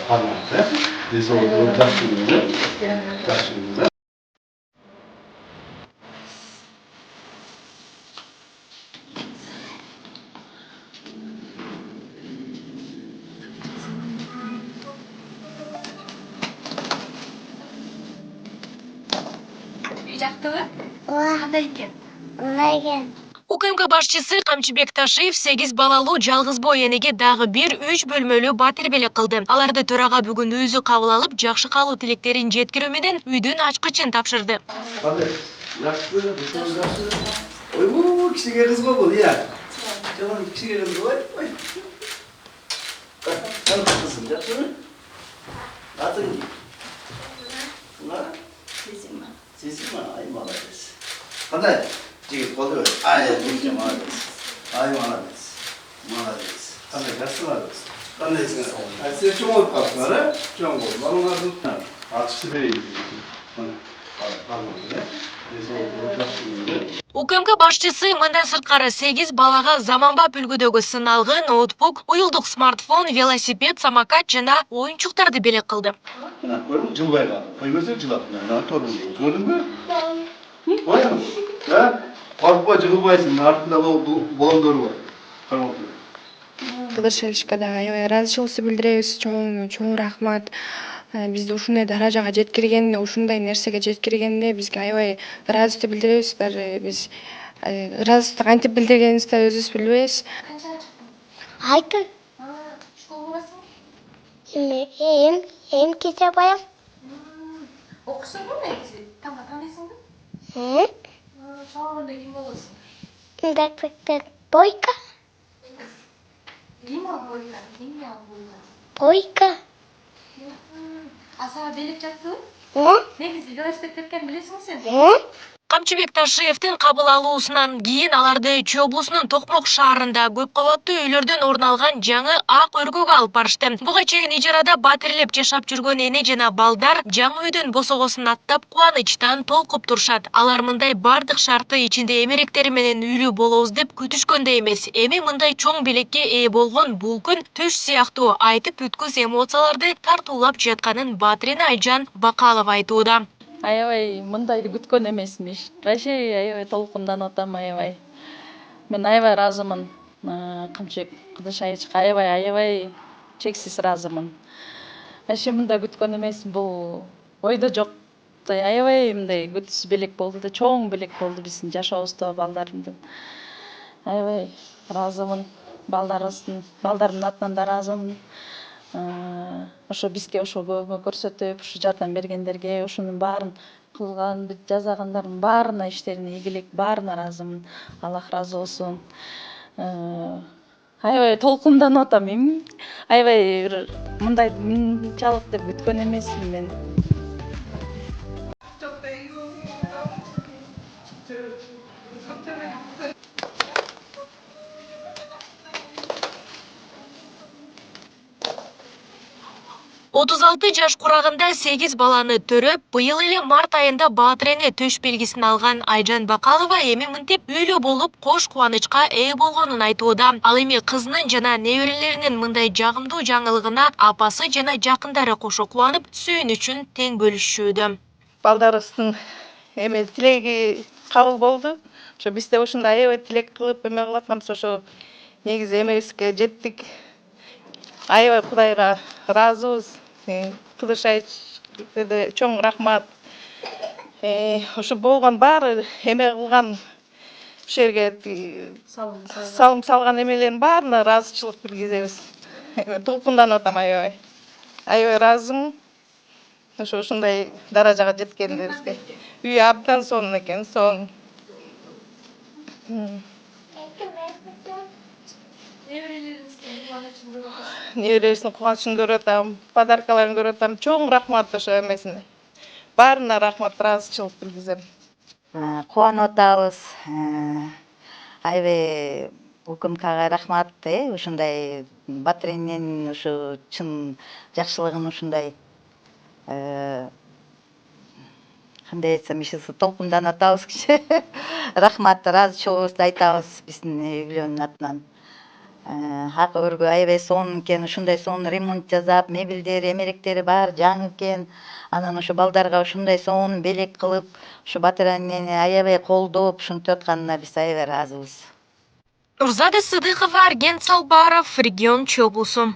Parmakta. Biz olduğu taşındı. Taşındı. Жактыбы? Кандай экен? Мындай экен. УКМК башчысы Камчыбек Ташиев 8 балалуу жалгыз бой энеге дагы бир 3 бөлмөлүү батир белек кылды. Аларды төрага бүгүн өзү кабыл алып, жакшы калуу тилектерин жеткирүү менен үйдүн ачкычын тапшырды. Hadi. Yaşlı, yaşlı. Oy bu kişiye kız bu ya. Canım kişiye kız bu. Oy. Sen kızsın yaşlı mı? Adın ne? Bunlar? Sizin mi? Ay malades. Hadi. Cigit kolu. Ay cigit malades. Ay malades. Malades. Hadi yaşlı malades. Hadi sen. Ay size çok olup kalktılar ha? Çok oldu. Var onlardan tutar. Açısı vereyim. Hadi. Tamam. Biz olduğu taşındı. УКМК башчысы мындан сырткары 8 балага заманбап үлгүдөгү сыналгы ноутбук, уюлдук смартфон, велосипед, самокат жана оюнчуктарды белек кылды. Gördün mü? Cılbaya kaldı. Koy gözünü cılattın. Ne torun değil. Gördün mü? Koy mu? Ha? Korkma cılbaysın. Артында болондор бар. Карап отур. Кыдыршылышкада аябай ыраазычылыгыбызды билдиребиз. Чоң рахмат. Бизди ушундай даражага жеткиргенине, ушундай нерсеге жеткиргенине бизге аябай ыраазычылык билдиребиз. Даже биз ыраазычылыкты кантип билдиргенибизди өзүбүз билбейбиз. Айтты. Школга барасың? Эми кече барам. Окуйсуңбу негизи? Кандайсыңбы? Чоңойгондо ким болосуң? Инспектор Бойко. Ким ал бойка? Ким ал бойка? Бойко. Сага белек жаттыбы? Негизи велосипед тепкенин билесиңби сен? Камчыбек Ташиевдин кабыл алуусунан кийин аларды Чүй облусунун Токмок шаарында көп кабаттуу үйлөрдөн орун алган жаңы ак өргөккө алып барышты. Буга чейин ижарада батирлеп жашап жүргөн эне жана балдар жаңы үйдүн босогосун аттап кубанычтан толкуп турушат. Алар мындай бардык шарты ичинде эмеректери менен үйлүү болобуз деп күтүшкөн да эмес. Эми мындай чоң белекке ээ болгон бул күн түш сыяктуу айтып бүткүс эмоцияларды тартуулап жатканын батирин Айжан Бакалова айтууда. Аябай мындайды күткөн эмесмин. Вообще аябай толкунданып атам, аябай. Мен аябай ыраазымын. Камчыбек Кыдыршаевичке аябай чексиз ыраазымын. Вообще мындай күткөн эмесмин. Бул ойдо жок. Аябай мындай күтүүсүз белек болду да, чоң белек болду биздин жашообузда балдарымдын. Аябай ыраазымын. Балдарымдын атынан да ыраазымын. Ошо бизге ошо көмөк көрсөтүп, ушу жардам бергендерге, ушунун баарын кылган, жасагандардын баарына, иштерине ийгилик, баарына ыраазымын. Аллах ыраазы болсун. Аябай толкунданып атам. Аябай мындай мынчалык деп күткөн эмесмин мен. 36 жаш курагында 8 баланы төрөп, быйыл эле март айында баатирене төш белгисин алган Айжан Бакалова эми мынтип үйлүү болуп, кош кубанычка ээ болгонун айтууда. Ал эми кызынын жана неберелеринин мындай жагымдуу жаңылыгына апасы жана жакындары кошо кубанып, сүйүнүчүн тең бөлүшүүдө. Балдарыбыздын эме тилеги кабыл болду. Ошо биз да ушундай аябай тилек кылып эме кылып атканбыз. Ошо негизи эмебизге жеттик. Аябай Кудайга ыраазыбыз. Кыдыршаевичке чоң рахмат. Ошо болгон баары эме кылган ушул жерге салым салган эмелердин баарына ыраазычылык билгизебиз. Толкунданып атам аябай. Аябай ыраазымын. Ушундай даражага жеткениңизге. Үй абдан сонун экен, сонун. Неберелериңиздин кубанычын көрүп атам, подаркаларын көрүп атам. Чоң рахмат ошо эмесине. Баарына рахмат, ыраазычылык билгизем. Кубанып атабыз. Аябай УКМКга рахмат, ушундай батиренин ушу чын жакшылыгын ушундай кандай айтсам, толкунданып атабыз. Рахмат, ыраазычылыгыбызды айтабыз биздин үй бүлөнүн атынан. ак өргө аябай сонун экен, ушундай сонун ремонт жасап, мебелдери, эмеректери баары жаңы экен. Анан ошо балдарга ушундай сонун белек кылып, ушу батиранени аябай колдоп, ушинтип атканына биз аябай ыраазыбыз. Нурзада Сыдыкова, Арген Салбаров, Регион Чоблусу.